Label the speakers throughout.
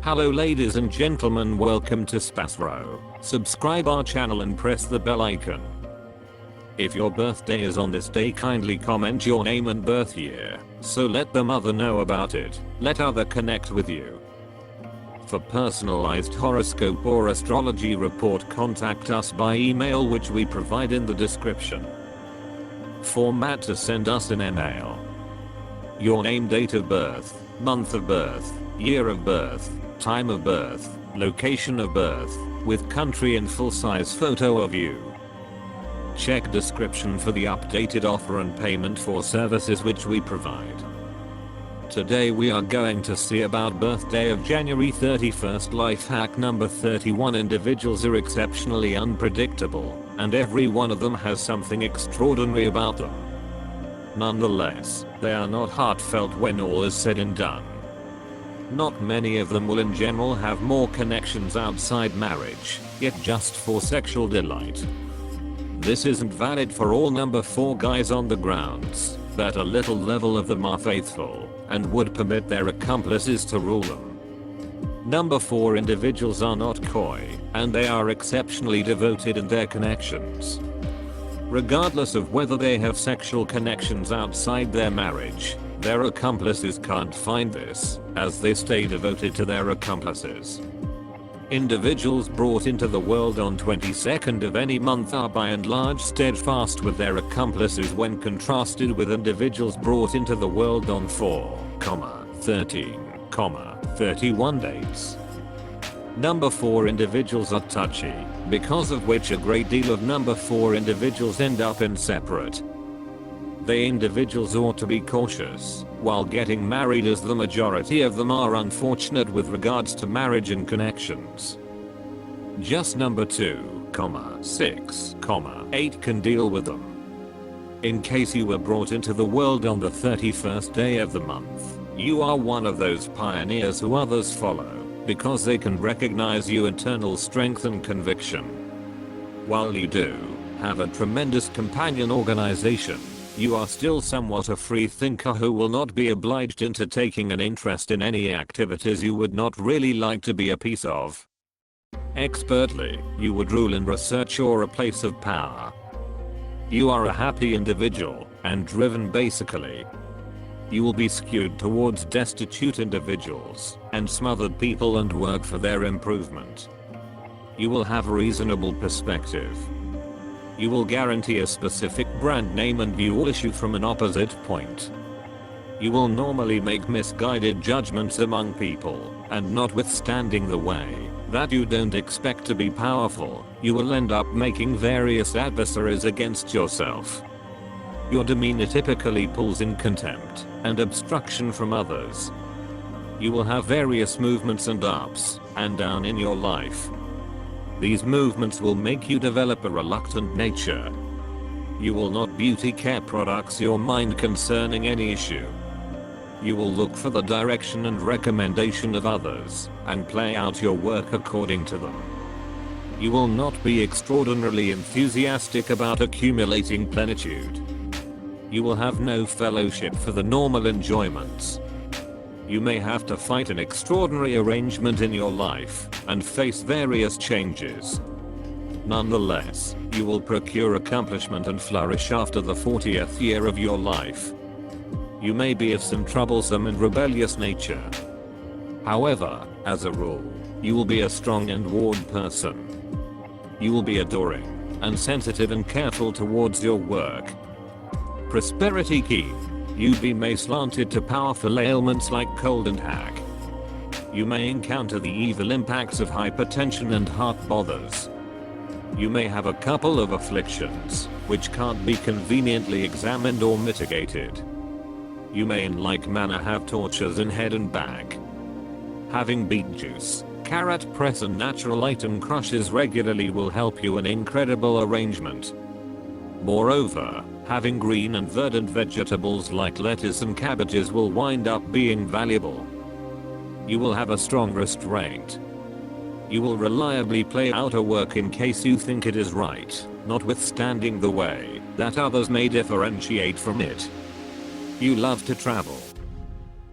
Speaker 1: Hello ladies and gentlemen, welcome to SPASRO. Subscribe our channel and press the bell icon. If your birthday is on this day, kindly comment your name and birth year, so let the mother know about it. Let other connect with you. For personalized horoscope or astrology report, contact us by email, which we provide in the description. Format to send us an email: your name, date of birth, month of birth, year of birth, time of birth, location of birth, with country and full-size photo of you. Check description for the updated offer and payment for services which we provide. Today we are going to see about birthday of January 31st. Life hack number 31. Individuals are exceptionally unpredictable, and every one of them has something extraordinary about them. Nonetheless, they are not heartfelt when all is said and done. Not many of them will in general have more connections outside marriage, yet just for sexual delight. This isn't valid for all number 4 guys on the grounds that a little level of them are faithful and would permit their accomplices to rule them. Number 4 individuals are not coy, and they are exceptionally devoted in their connections. Regardless of whether they have sexual connections outside their marriage, their accomplices can't find this, as they stay devoted to their accomplices. Individuals brought into the world on 22nd of any month are by and large steadfast with their accomplices when contrasted with individuals brought into the world on 4, 13, 31 dates. Number 4 individuals are touchy, because of which a great deal of number 4 individuals end up in separate. They individuals ought to be cautious while getting married, as the majority of them are unfortunate with regards to marriage and connections. Just number 2, 6, 8 can deal with them. In case you were brought into the world on the 31st day of the month, you are one of those pioneers who others follow, because they can recognize your internal strength and conviction. While you do have a tremendous companion organization, you are still somewhat a free thinker who will not be obliged into taking an interest in any activities you would not really like to be a piece of. Expertly, you would rule in research or a place of power. You are a happy individual, and driven basically. You will be skewed towards destitute individuals and smothered people and work for their improvement. You will have a reasonable perspective. You will guarantee a specific brand name and view all issue from an opposite point. You will normally make misguided judgments among people, and notwithstanding the way that you don't expect to be powerful, you will end up making various adversaries against yourself. Your demeanor typically pulls in contempt and obstruction from others. You will have various movements and ups and down in your life. These movements will make you develop a reluctant nature. You will not beauty care products your mind concerning any issue. You will look for the direction and recommendation of others and play out your work according to them. You will not be extraordinarily enthusiastic about accumulating plenitude. You will have no fellowship for the normal enjoyments. You may have to fight an extraordinary arrangement in your life and face various changes. Nonetheless, you will procure accomplishment and flourish after the 40th year of your life. You may be of some troublesome and rebellious nature. However, as a rule, you will be a strong and warm person. You will be adoring and sensitive and careful towards your work. Prosperity key. You may slanted to powerful ailments like cold and hack. You may encounter the evil impacts of hypertension and heart bothers. You may have a couple of afflictions which can't be conveniently examined or mitigated. You may in like manner have tortures in head and back. Having beet juice, carrot press and natural item crushes regularly will help you in incredible arrangement. Moreover, having green and verdant vegetables like lettuce and cabbages will wind up being valuable. You will have a strong restraint. You will reliably play out a work in case you think it is right, notwithstanding the way that others may differentiate from it. You love to travel.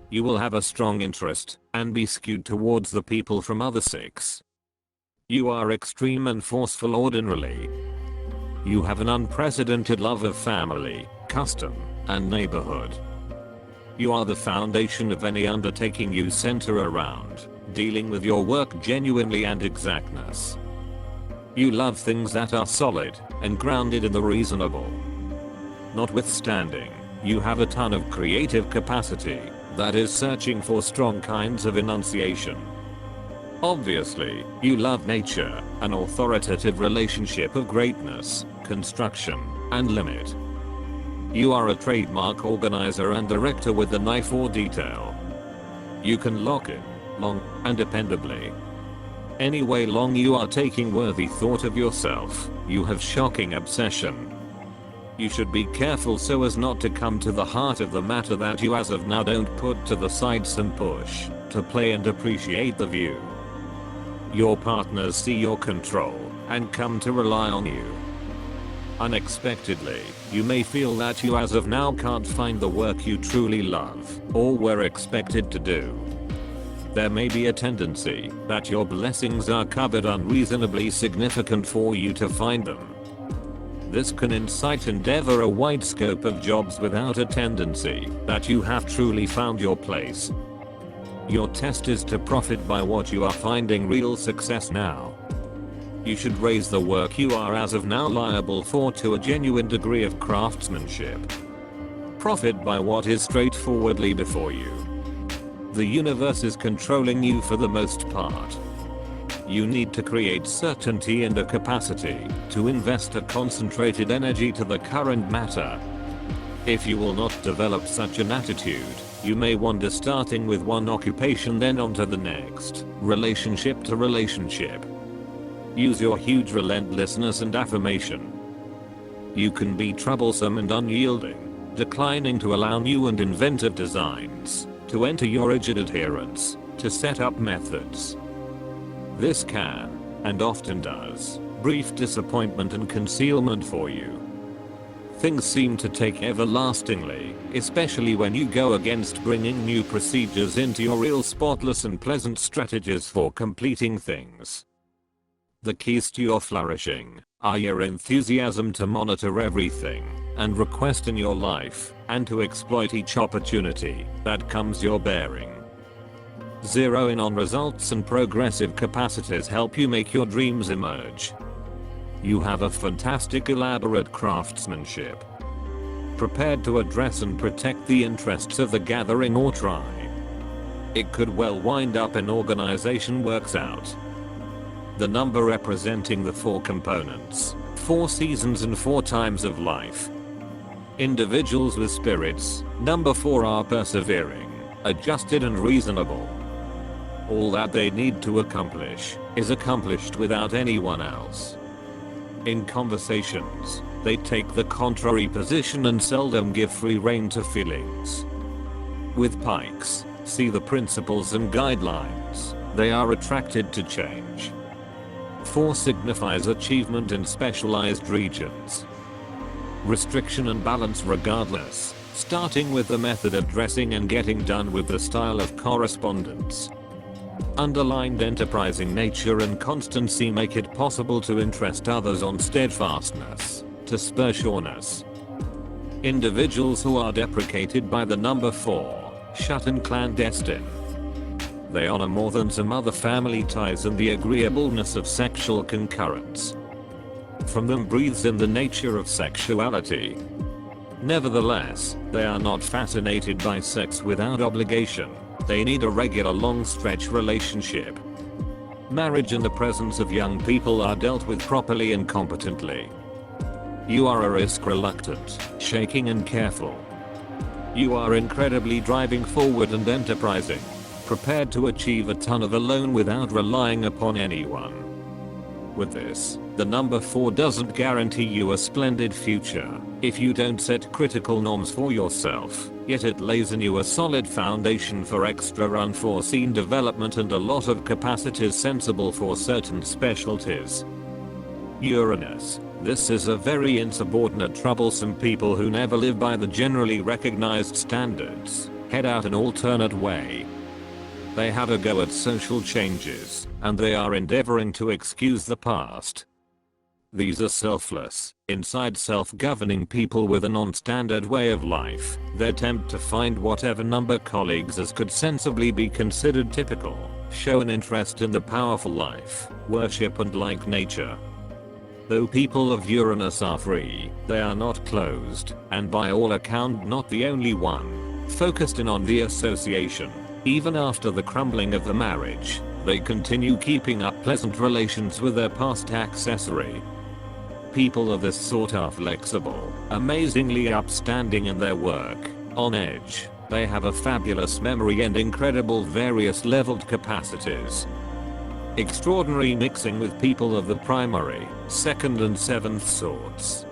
Speaker 1: You will have a strong interest and be skewed towards the people from other six. You are extreme and forceful ordinarily. You have an unprecedented love of family, custom, and neighborhood. You are the foundation of any undertaking you center around, dealing with your work genuinely and exactness. You love things that are solid and grounded in the reasonable. Notwithstanding, you have a ton of creative capacity that is searching for strong kinds of enunciation. Obviously, you love nature, an authoritative relationship of greatness, construction, and limit. You are a trademark organizer and director with the knife for detail. You can lock in, long, and dependably. Any way long you are taking worthy thought of yourself, you have shocking obsession. You should be careful so as not to come to the heart of the matter that you as of now don't put to the side some push to play and appreciate the view. Your partners see your control and come to rely on you. Unexpectedly, you may feel that you as of now can't find the work you truly love or were expected to do. There may be a tendency that your blessings are covered unreasonably significant for you to find them. This can incite endeavor a wide scope of jobs without a tendency that you have truly found your place. Your test is to profit by what you are finding real success now. You should raise the work you are as of now liable for to a genuine degree of craftsmanship. Profit by what is straightforwardly before you. The universe is controlling you for the most part. You need to create certainty and a capacity to invest a concentrated energy to the current matter. If you will not develop such an attitude, you may wander starting with one occupation then onto the next, relationship to relationship. Use your huge relentlessness and affirmation. You can be troublesome and unyielding, declining to allow new and inventive designs to enter your rigid adherence to set up methods. This can, and often does, brief disappointment and concealment for you. Things seem to take everlastingly, especially when you go against bringing new procedures into your real spotless and pleasant strategies for completing things. The keys to your flourishing are your enthusiasm to monitor everything and request in your life, and to exploit each opportunity that comes your bearing. Zero in on results and progressive capacities help you make your dreams emerge. You have a fantastic elaborate craftsmanship. Prepared to address and protect the interests of the gathering or tribe. It could well wind up an organization works out. The number representing the 4 components, 4 seasons and 4 times of life. Individuals with spirits, number 4 are persevering, adjusted and reasonable. All that they need to accomplish is accomplished without anyone else. In conversations, they take the contrary position and seldom give free rein to feelings. With pikes, see the principles and guidelines, they are attracted to change. 4 signifies achievement in specialized regions. Restriction and balance regardless, starting with the method of dressing and getting done with the style of correspondence. Underlined enterprising nature and constancy make it possible to interest others on steadfastness, to spur sureness. Individuals who are deprecated by the number 4, shut and clandestine. They honor more than some other family ties and the agreeableness of sexual concurrence. From them breathes in the nature of sexuality. Nevertheless, they are not fascinated by sex without obligation. They need a regular long-stretch relationship. Marriage and the presence of young people are dealt with properly and competently. You are a risk-reluctant, shaking and careful. You are incredibly driving forward and enterprising, prepared to achieve a ton of alone without relying upon anyone. With this, the number 4 doesn't guarantee you a splendid future if you don't set critical norms for yourself, yet it lays in you a solid foundation for extra unforeseen development and a lot of capacities sensible for certain specialties. Uranus. This is a very insubordinate troublesome people who never live by the generally recognized standards. head out an alternate way. They have a go at social changes, and they are endeavoring to excuse the past. These are selfless, inside self-governing people with a non-standard way of life. They attempt to find whatever number colleagues as could sensibly be considered typical, show an interest in the powerful life, worship and like nature. Though people of Uranus are free, they are not closed, and by all account not the only one, focused in on the association. Even after the crumbling of the marriage, they continue keeping up pleasant relations with their past accessory. People of this sort are flexible, amazingly upstanding in their work, on edge. They have a fabulous memory and incredible various leveled capacities. Extraordinary mixing with people of the primary, second and seventh sorts.